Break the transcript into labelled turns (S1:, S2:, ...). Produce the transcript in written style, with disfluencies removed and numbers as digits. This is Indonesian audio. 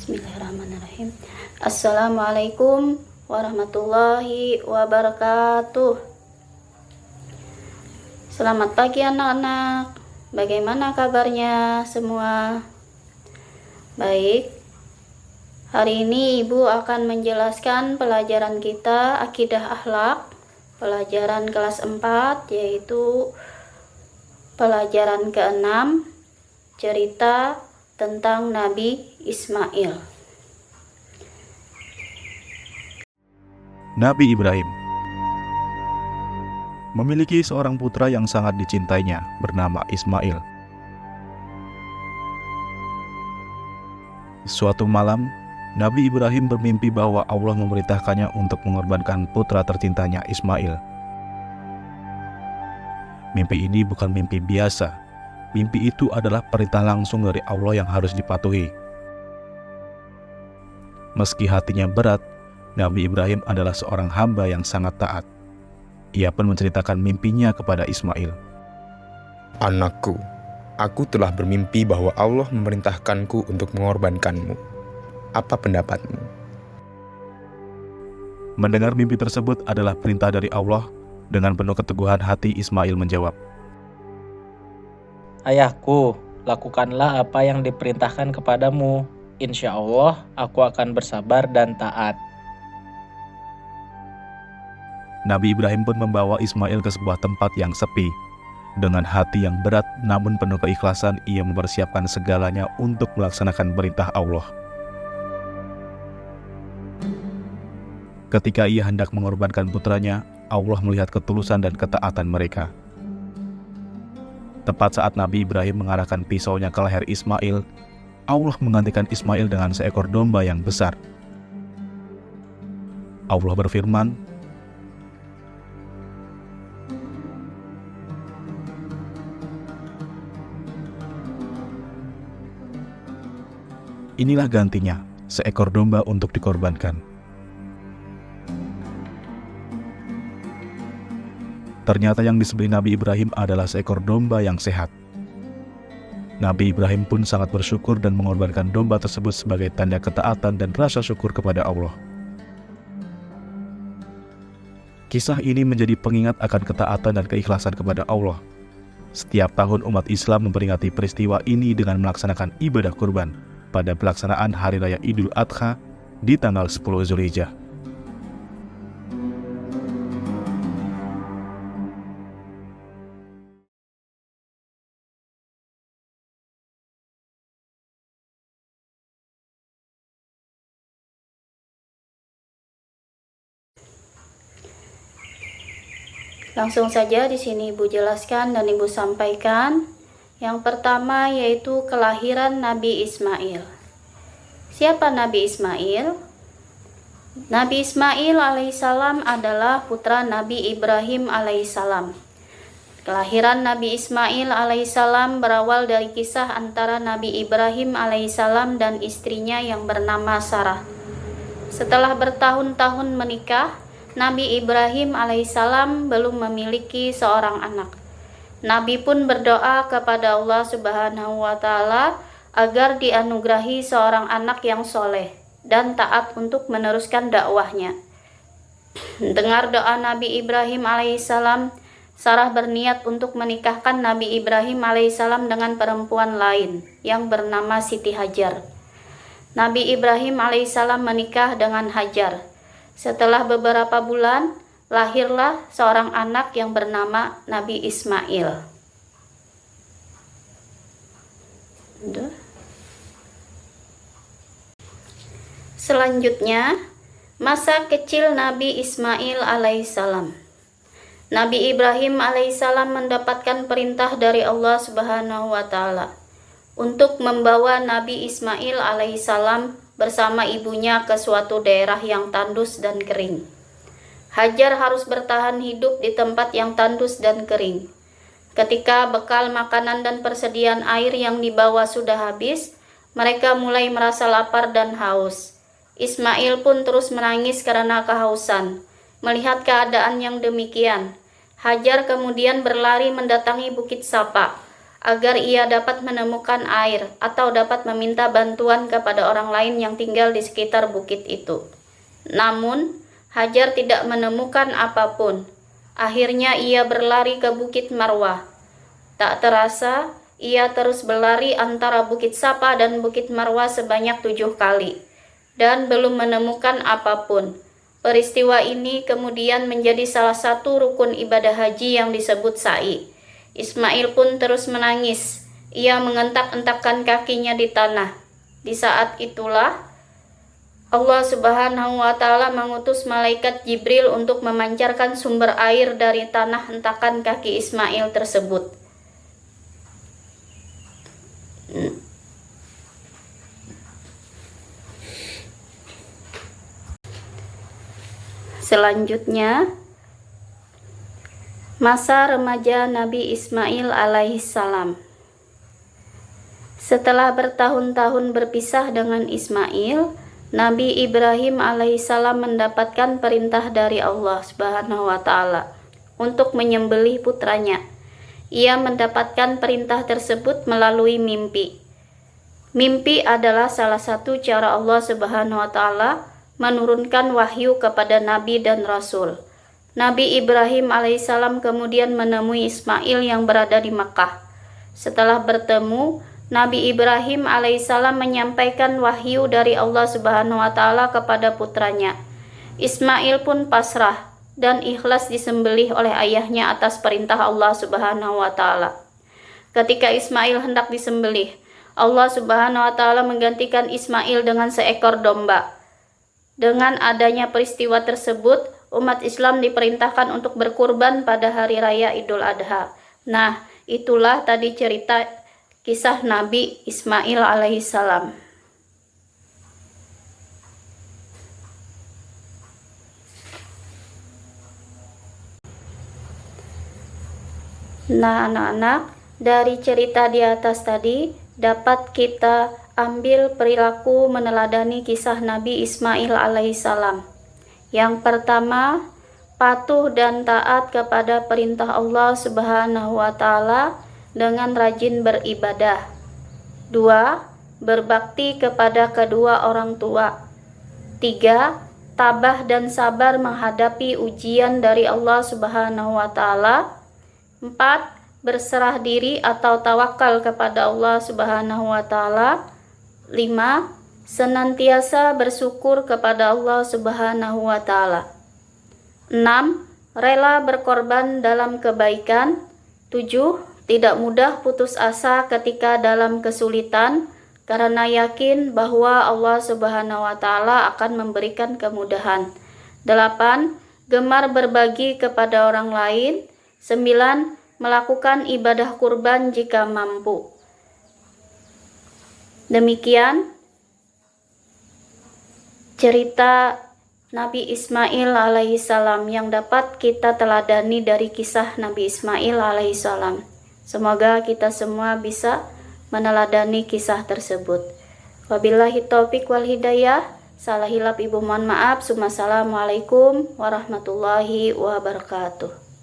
S1: Bismillahirrahmanirrahim. Assalamualaikum warahmatullahi wabarakatuh. Selamat pagi anak-anak. Bagaimana kabarnya semua? Baik. Hari ini Ibu akan menjelaskan pelajaran kita Akidah Akhlak, pelajaran kelas 4, yaitu pelajaran ke-6, cerita tentang Nabi Ismail.
S2: Nabi Ibrahim memiliki seorang putra yang sangat dicintainya bernama Ismail. Suatu malam, Nabi Ibrahim bermimpi bahwa Allah memerintahkannya untuk mengorbankan putra tercintanya Ismail. Mimpi ini bukan mimpi biasa. Mimpi itu adalah perintah langsung dari Allah yang harus dipatuhi. Meski hatinya berat, Nabi Ibrahim adalah seorang hamba yang sangat taat. Ia pun menceritakan mimpinya kepada Ismail.
S3: Anakku, aku telah bermimpi bahwa Allah memerintahkanku untuk mengorbankanmu. Apa pendapatmu?
S2: Mendengar mimpi tersebut adalah perintah dari Allah. Dengan penuh keteguhan hati Ismail menjawab,
S4: Ayahku, lakukanlah apa yang diperintahkan kepadamu. Insya Allah, aku akan bersabar dan taat.
S2: Nabi Ibrahim pun membawa Ismail ke sebuah tempat yang sepi. Dengan hati yang berat namun penuh keikhlasan, ia mempersiapkan segalanya untuk melaksanakan perintah Allah. Ketika ia hendak mengorbankan putranya, Allah melihat ketulusan dan ketaatan mereka. Tepat saat Nabi Ibrahim mengarahkan pisaunya ke leher Ismail, Allah menggantikan Ismail dengan seekor domba yang besar. Allah berfirman, "Inilah gantinya, seekor domba untuk dikorbankan." Ternyata yang disembelih Nabi Ibrahim adalah seekor domba yang sehat. Nabi Ibrahim pun sangat bersyukur dan mengorbankan domba tersebut sebagai tanda ketaatan dan rasa syukur kepada Allah. Kisah ini menjadi pengingat akan ketaatan dan keikhlasan kepada Allah. Setiap tahun umat Islam memperingati peristiwa ini dengan melaksanakan ibadah kurban pada pelaksanaan Hari Raya Idul Adha di tanggal 10 Zulhijjah.
S1: Langsung saja di sini Ibu jelaskan dan Ibu sampaikan. Yang pertama yaitu kelahiran Nabi Ismail. Siapa Nabi Ismail? Nabi Ismail alaihissalam adalah putra Nabi Ibrahim alaihissalam. Kelahiran Nabi Ismail alaihissalam berawal dari kisah antara Nabi Ibrahim alaihissalam dan istrinya yang bernama Sarah. Setelah bertahun-tahun menikah, Nabi Ibrahim alaihissalam belum memiliki seorang anak. Nabi pun berdoa kepada Allah Subhanahu wa Ta'ala agar dianugerahi seorang anak yang soleh dan taat untuk meneruskan dakwahnya. Dengar doa Nabi Ibrahim alaihissalam, Sarah berniat untuk menikahkan Nabi Ibrahim alaihissalam dengan perempuan lain yang bernama Siti Hajar. Nabi Ibrahim alaihissalam menikah dengan Hajar. Setelah beberapa bulan, lahirlah seorang anak yang bernama Nabi Ismail. Selanjutnya, masa kecil Nabi Ismail alaihissalam. Nabi Ibrahim alaihissalam mendapatkan perintah dari Allah Subhanahu wa Ta'ala untuk membawa Nabi Ismail alaihissalam bersama ibunya ke suatu daerah yang tandus dan kering. Hajar harus bertahan hidup di tempat yang tandus dan kering. Ketika bekal makanan dan persediaan air yang dibawa sudah habis, mereka mulai merasa lapar dan haus. Ismail pun terus menangis karena kehausan. Melihat keadaan yang demikian, Hajar kemudian berlari mendatangi Bukit Sapa agar ia dapat menemukan air atau dapat meminta bantuan kepada orang lain yang tinggal di sekitar bukit itu. Namun, Hajar tidak menemukan apapun. Akhirnya ia berlari ke Bukit Marwah. Tak terasa, ia terus berlari antara Bukit Safa dan Bukit Marwah sebanyak 7 kali, dan belum menemukan apapun. Peristiwa ini kemudian menjadi salah satu rukun ibadah haji yang disebut sa'i. Ismail pun terus menangis. Ia mengentak-entakkan kakinya di tanah. Di saat itulah Allah Subhanahu wa Ta'ala mengutus malaikat Jibril untuk memancarkan sumber air dari tanah hentakan kaki Ismail tersebut. Selanjutnya, masa remaja Nabi Ismail alaihissalam. Setelah bertahun-tahun berpisah dengan Ismail, Nabi Ibrahim alaihissalam mendapatkan perintah dari Allah Subhanahu wa Ta'ala untuk menyembelih putranya. Ia mendapatkan perintah tersebut melalui mimpi. Mimpi adalah salah satu cara Allah Subhanahu wa Ta'ala menurunkan wahyu kepada nabi dan rasul. Nabi Ibrahim alaihissalam kemudian menemui Ismail yang berada di Makkah. Setelah bertemu, Nabi Ibrahim alaihissalam menyampaikan wahyu dari Allah Subhanahu wa Ta'ala kepada putranya. Ismail pun pasrah dan ikhlas disembelih oleh ayahnya atas perintah Allah Subhanahu wa Ta'ala. Ketika Ismail hendak disembelih, Allah Subhanahu wa Ta'ala menggantikan Ismail dengan seekor domba. Dengan adanya peristiwa tersebut, umat Islam diperintahkan untuk berkurban pada hari raya Idul Adha. Nah, itulah tadi cerita kisah Nabi Ismail alaihissalam. Nah, anak-anak, dari cerita di atas tadi dapat kita ambil perilaku meneladani kisah Nabi Ismail alaihissalam. Yang pertama, patuh dan taat kepada perintah Allah Subhanahu wa Ta'ala dengan rajin beribadah. 2. Berbakti kepada kedua orang tua. 3. Tabah dan sabar menghadapi ujian dari Allah Subhanahu wa Ta'ala. 4. Berserah diri atau tawakal kepada Allah Subhanahu wa Ta'ala. 5. Senantiasa bersyukur kepada Allah Subhanahu wa Ta'ala. 6. Rela berkorban dalam kebaikan. 7. Tidak mudah putus asa ketika dalam kesulitan, karena yakin bahwa Allah Subhanahu wa Ta'ala akan memberikan kemudahan. 8. Gemar berbagi kepada orang lain. 9. Melakukan ibadah kurban jika mampu. Demikian cerita Nabi Ismail alaihissalam yang dapat kita teladani dari kisah Nabi Ismail alaihissalam. Semoga kita semua bisa meneladani kisah tersebut. Wabillahi taufiq wal hidayah. Salah hilap ibu mohon maaf. Assalamualaikum warahmatullahi wabarakatuh.